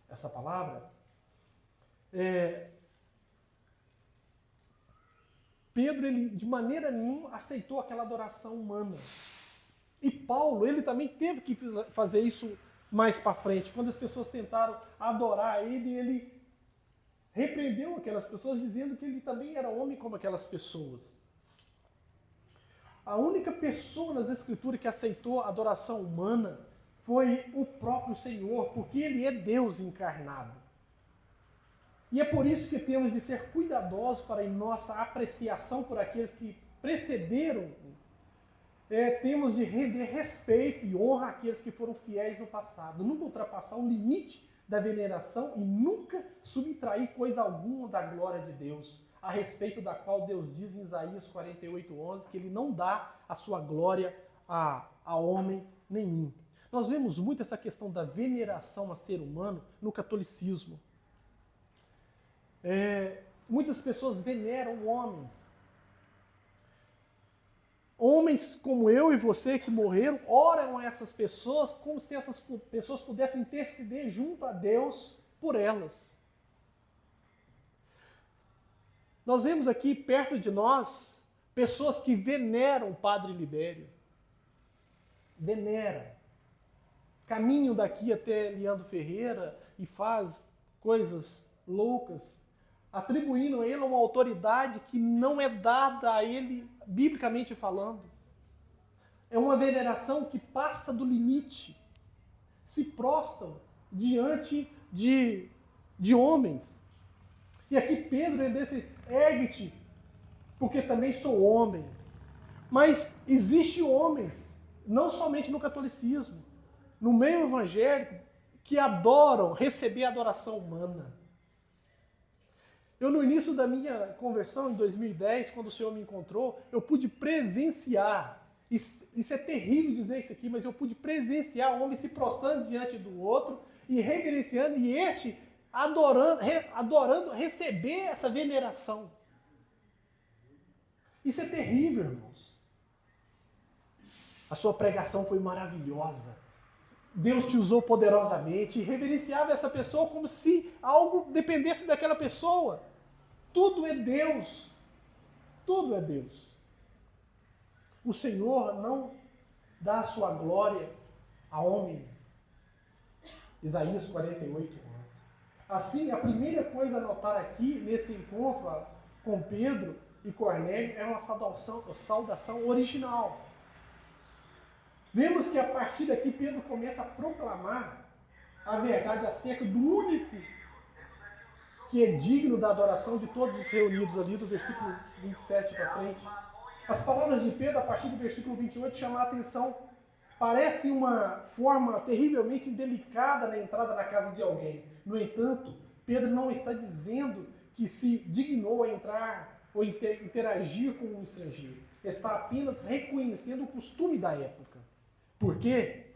Speaker 1: essa palavra, Pedro, ele de maneira nenhuma aceitou aquela adoração humana. E Paulo, ele também teve que fazer isso mais para frente. Quando as pessoas tentaram adorar ele repreendeu aquelas pessoas, dizendo que ele também era homem como aquelas pessoas. A única pessoa nas Escrituras que aceitou a adoração humana foi o próprio Senhor, porque ele é Deus encarnado. E é por isso que temos de ser cuidadosos para em nossa apreciação por aqueles que precederam. Temos de render respeito e honra àqueles que foram fiéis no passado. Nunca ultrapassar o limite da veneração e nunca subtrair coisa alguma da glória de Deus, a respeito da qual Deus diz em Isaías 48:11 que ele não dá a sua glória a homem nenhum. Nós vemos muito essa questão da veneração a ser humano no catolicismo. Muitas pessoas veneram homens homens como eu e você que morreram oram a essas pessoas como se essas pessoas pudessem interceder junto a Deus por elas. Nós vemos aqui perto de nós pessoas que veneram o Padre Libério. Venera. Caminho daqui até Leandro Ferreira e faz coisas loucas, atribuindo a ele uma autoridade que não é dada a ele, biblicamente falando. É uma veneração que passa do limite. Se prostram diante de homens. E aqui Pedro, ele disse, ergue-te, porque também sou homem. Mas existe homens, não somente no catolicismo, no meio evangélico, que adoram receber adoração humana. Eu, no início da minha conversão, em 2010, quando o Senhor me encontrou, eu pude presenciar, isso é terrível dizer isso aqui, mas eu pude presenciar um homem se prostrando diante do outro e reverenciando, e este adorando receber essa veneração. Isso é terrível, irmãos. A sua pregação foi maravilhosa. Deus te usou poderosamente e reverenciava essa pessoa como se algo dependesse daquela pessoa. Tudo é Deus. Tudo é Deus. O Senhor não dá a sua glória a homem. Isaías 48, 11. Assim, a primeira coisa a notar aqui, nesse encontro com Pedro e Cornélio, é uma saudação original. Vemos que a partir daqui Pedro começa a proclamar a verdade acerca do único que é digno da adoração de todos os reunidos ali, do versículo 27 para frente. As palavras de Pedro, a partir do versículo 28, chamam a atenção. Parece uma forma terrivelmente indelicada na entrada na casa de alguém. No entanto, Pedro não está dizendo que se dignou a entrar ou interagir com um estrangeiro. Está apenas reconhecendo o costume da época. Por quê?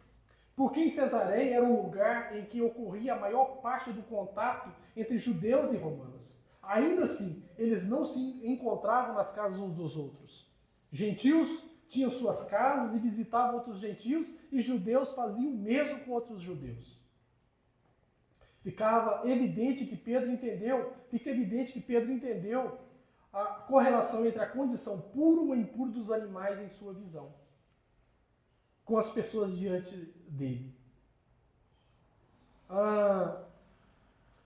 Speaker 1: Porque em Cesareia era um lugar em que ocorria a maior parte do contato entre judeus e romanos. Ainda assim, eles não se encontravam nas casas uns dos outros. Gentios tinham suas casas e visitavam outros gentios, e judeus faziam o mesmo com outros judeus. Fica evidente que Pedro entendeu a correlação entre a condição pura ou impura dos animais em sua visão, com as pessoas diante dele.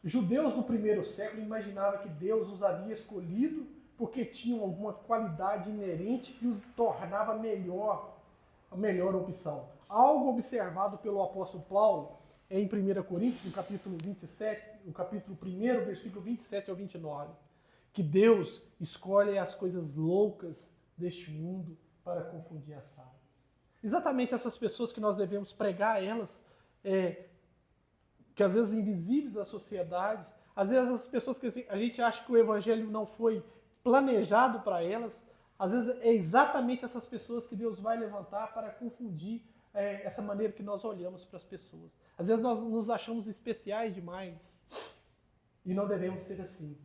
Speaker 1: Judeus do primeiro século imaginavam que Deus os havia escolhido porque tinham alguma qualidade inerente que os tornava a melhor opção. Algo observado pelo apóstolo Paulo em 1 Coríntios, no capítulo 27, no capítulo 1, versículo 27 ao 29, que Deus escolhe as coisas loucas deste mundo para confundir as sábias. Exatamente essas pessoas que nós devemos pregar a elas, que às vezes invisíveis à sociedade, às vezes as pessoas que a gente acha que o evangelho não foi planejado para elas, às vezes é exatamente essas pessoas que Deus vai levantar para confundir essa maneira que nós olhamos para as pessoas. Às vezes nós nos achamos especiais demais e não devemos ser assim.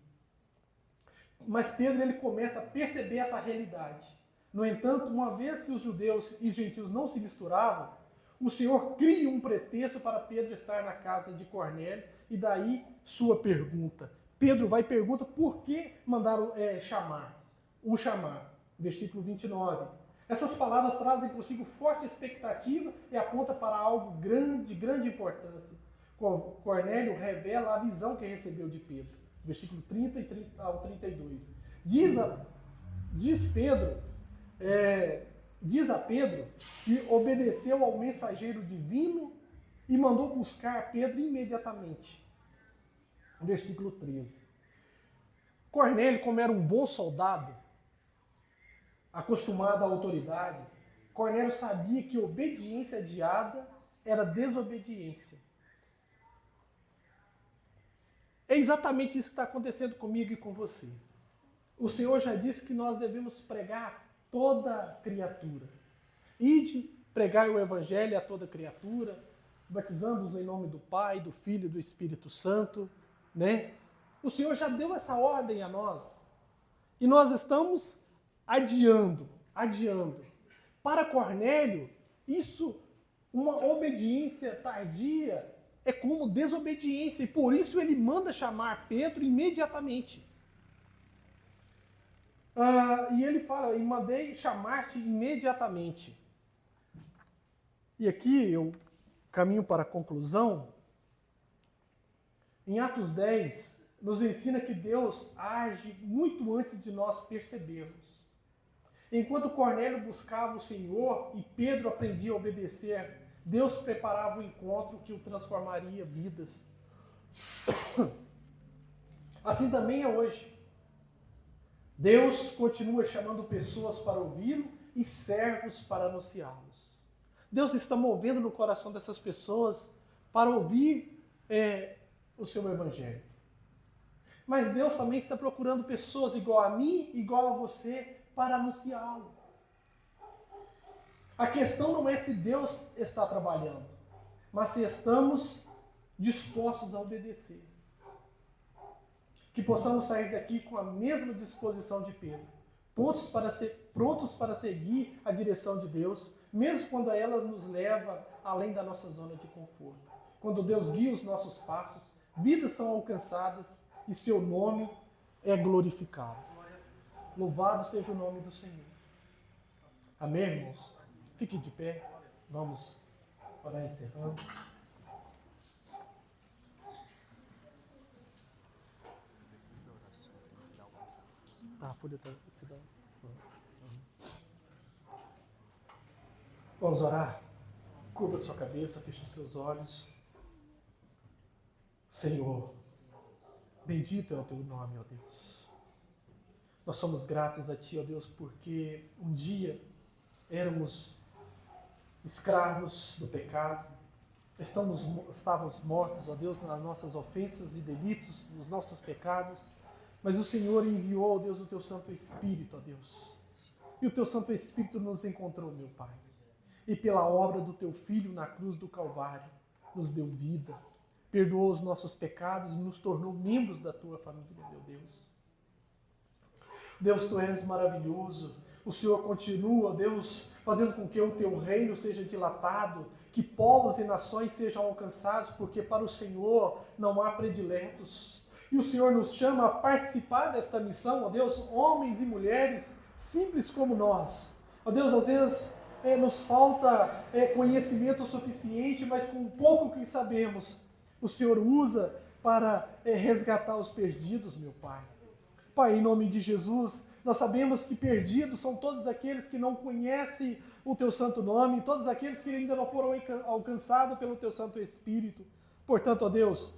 Speaker 1: Mas Pedro, ele começa a perceber essa realidade. No entanto, uma vez que os judeus e gentios não se misturavam, o Senhor cria um pretexto para Pedro estar na casa de Cornélio, e daí sua pergunta. Pedro vai e pergunta por que mandaram chamar. Versículo 29. Essas palavras trazem consigo forte expectativa e apontam para algo de grande importância. Cornélio revela a visão que recebeu de Pedro. Versículo 30 ao 32. Diz a Pedro que obedeceu ao mensageiro divino e mandou buscar Pedro imediatamente. Versículo 13. Cornélio, como era um bom soldado, acostumado à autoridade, Cornélio sabia que obediência adiada era desobediência. É exatamente isso que está acontecendo comigo e com você. O Senhor já disse que nós devemos pregar toda criatura. Ide pregar o evangelho a toda criatura, batizando-os em nome do Pai, do Filho e do Espírito Santo, né? O Senhor já deu essa ordem a nós. E nós estamos adiando. Para Cornélio, isso, uma obediência tardia, é como desobediência, e por isso ele manda chamar Pedro imediatamente. E ele fala, e mandei chamar-te imediatamente. E aqui eu caminho para a conclusão. Em Atos 10, nos ensina que Deus age muito antes de nós percebermos. Enquanto Cornélio buscava o Senhor e Pedro aprendia a obedecer, Deus preparava o encontro que o transformaria vidas. Assim também é hoje. Deus continua chamando pessoas para ouvi-lo e servos para anunciá-los. Deus está movendo no coração dessas pessoas para ouvir o seu evangelho. Mas Deus também está procurando pessoas igual a mim, igual a você, para anunciá-lo. A questão não é se Deus está trabalhando, mas se estamos dispostos a obedecer. Que possamos sair daqui com a mesma disposição de Pedro, prontos para seguir a direção de Deus, mesmo quando ela nos leva além da nossa zona de conforto. Quando Deus guia os nossos passos, vidas são alcançadas e seu nome é glorificado. Louvado seja o nome do Senhor. Amém, irmãos? Fique de pé. Vamos orar encerrando. Tá, a folha está... Vamos orar? Curva sua cabeça, feche os seus olhos. Senhor, bendito é o teu nome, ó Deus. Nós somos gratos a Ti, ó Deus, porque um dia éramos escravos do pecado, estávamos mortos, ó Deus, nas nossas ofensas e delitos, nos nossos pecados, mas o Senhor enviou, ó Deus, o Teu Santo Espírito, ó Deus. E o Teu Santo Espírito nos encontrou, meu Pai. E pela obra do Teu Filho na cruz do Calvário, nos deu vida, perdoou os nossos pecados e nos tornou membros da Tua família, meu Deus. Deus, Tu és maravilhoso. O Senhor continua, Deus, fazendo com que o Teu reino seja dilatado, que povos e nações sejam alcançados, porque para o Senhor não há prediletos. E o Senhor nos chama a participar desta missão, ó Deus, homens e mulheres simples como nós. Ó Deus, às vezes nos falta conhecimento suficiente, mas com o pouco que sabemos, o Senhor usa para resgatar os perdidos, meu Pai. Pai, em nome de Jesus, nós sabemos que perdidos são todos aqueles que não conhecem o Teu santo nome, todos aqueles que ainda não foram alcançados pelo Teu Santo Espírito. Portanto, ó Deus,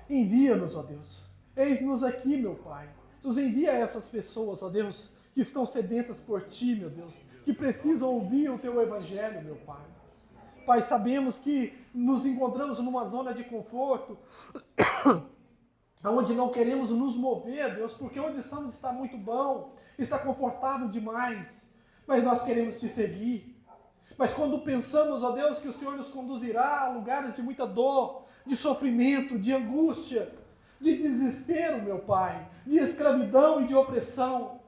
Speaker 1: envia-nos, ó Deus. Eis-nos aqui, meu Pai. Nos envia essas pessoas, ó Deus, que estão sedentas por Ti, meu Deus, que precisam ouvir o Teu Evangelho, meu Pai. Pai, sabemos que nos encontramos numa zona de conforto, onde não queremos nos mover, Deus, porque onde estamos está muito bom, está confortável demais, mas nós queremos Te seguir. Mas quando pensamos, ó Deus, que o Senhor nos conduzirá a lugares de muita dor, de sofrimento, de angústia, de desespero, meu Pai, de escravidão e de opressão,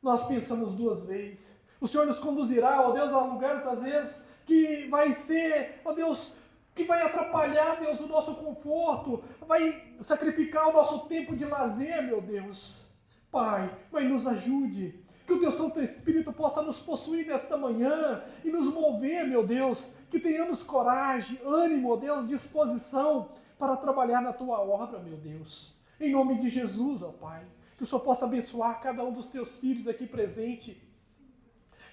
Speaker 1: nós pensamos duas vezes. O Senhor nos conduzirá, ó Deus, a lugares às vezes que vai ser, ó Deus, que vai atrapalhar, Deus, o nosso conforto, vai sacrificar o nosso tempo de lazer, meu Deus. Pai, vai nos ajude, que o Teu Santo Espírito possa nos possuir nesta manhã e nos mover, meu Deus, que tenhamos coragem, ânimo, ó Deus, disposição para trabalhar na Tua obra, meu Deus. Em nome de Jesus, ó Pai, que o Senhor possa abençoar cada um dos Teus filhos aqui presente,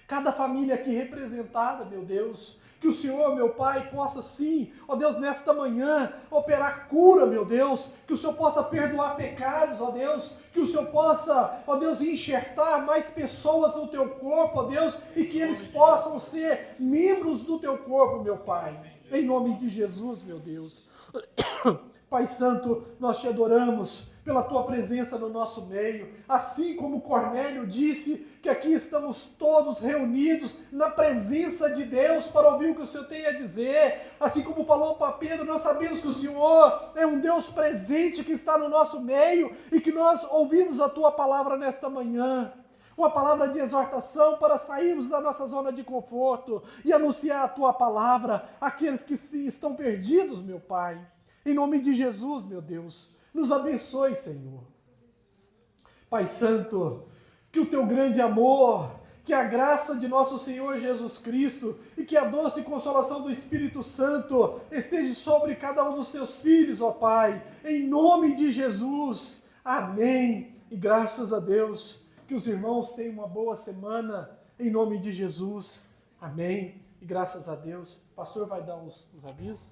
Speaker 1: cada família aqui representada, meu Deus. Que o Senhor, meu Pai, possa sim, ó Deus, nesta manhã, operar cura, meu Deus. Que o Senhor possa perdoar pecados, ó Deus. Que o Senhor possa, ó Deus, enxertar mais pessoas no Teu corpo, ó Deus. E que eles possam ser membros do Teu corpo, meu Pai. Em nome de Jesus, meu Deus. Pai Santo, nós Te adoramos pela Tua presença no nosso meio. Assim como Cornélio disse que aqui estamos todos reunidos na presença de Deus para ouvir o que o Senhor tem a dizer. Assim como falou para Pedro, nós sabemos que o Senhor é um Deus presente que está no nosso meio e que nós ouvimos a Tua palavra nesta manhã. uma palavra de exortação para sairmos da nossa zona de conforto e anunciar a tua palavra àqueles que estão perdidos, meu Pai. Em nome de Jesus, meu Deus, nos abençoe, Senhor. Pai Santo, que o teu grande amor, que a graça de nosso Senhor Jesus Cristo e que a doce consolação do Espírito Santo esteja sobre cada um dos seus filhos, ó Pai, em nome de Jesus. Amém. E graças a Deus, que os irmãos tenham uma boa semana, em nome de Jesus. Amém. E graças a Deus. O pastor vai dar os avisos.